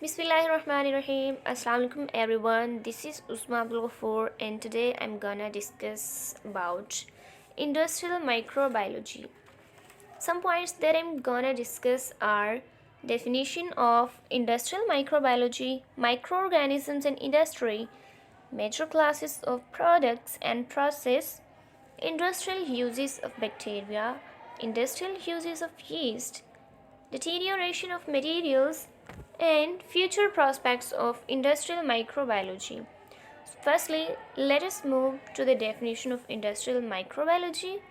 Bismillahirrahmanirrahim. Assalamualaikum everyone. This is Usma Abdul Ghafoor and today I'm gonna discuss about industrial microbiology. Some points that I'm gonna discuss are definition of industrial microbiology, microorganisms in industry, major classes of products and process, industrial uses of bacteria, industrial uses of yeast, deterioration of materials, and future prospects of industrial microbiology. Firstly, let us move to the definition of industrial microbiology.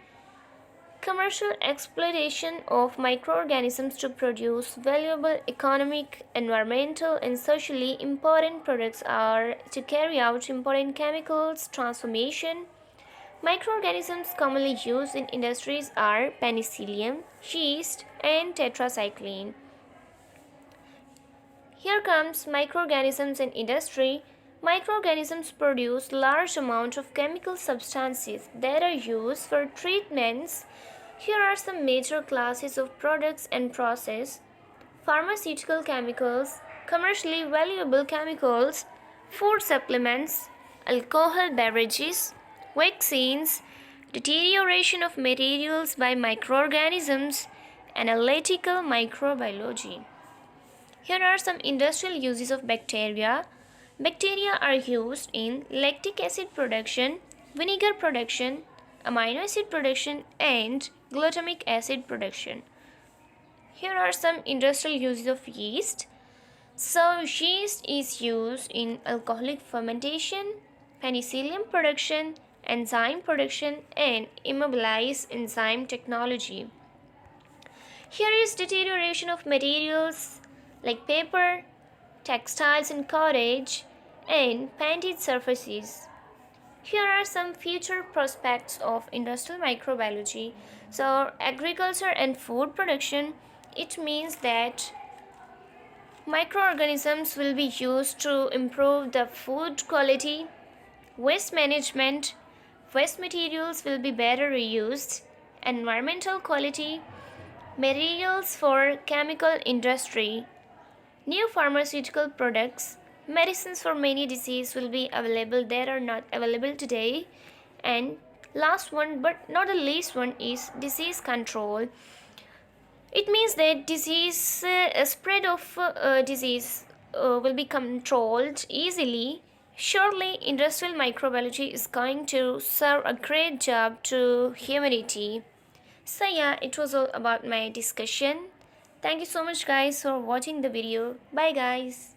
Commercial exploitation of microorganisms to produce valuable economic, environmental, and socially important products are to carry out important chemicals transformation. Microorganisms commonly used in industries are penicillium, yeast, and tetracycline. Here comes microorganisms in industry. Microorganisms produce large amount of chemical substances that are used for treatments. Here are some major classes of products and process: pharmaceutical chemicals, commercially valuable chemicals, food supplements, alcohol beverages, vaccines, deterioration of materials by microorganisms, analytical microbiology. Here are some industrial uses of bacteria. Bacteria are used in lactic acid production, vinegar production, amino acid production, and glutamic acid production. Here are some industrial uses of yeast. So, yeast is used in alcoholic fermentation, penicillium production, enzyme production, and immobilized enzyme technology. Here is deterioration of materials like paper, textiles and cottage, and painted surfaces. Here are some future prospects of industrial microbiology. So, agriculture and food production, it means that microorganisms will be used to improve the food quality. Waste management, waste materials will be better reused. Environmental quality, materials for chemical industry. New pharmaceutical products, medicines for many diseases will be available that are not available today. And last one but not the least one is disease control. It means that spread of disease will be controlled easily. Surely industrial microbiology is going to serve a great job to humanity. So yeah, it was all about my discussion. Thank you so much guys for watching the video. Bye guys.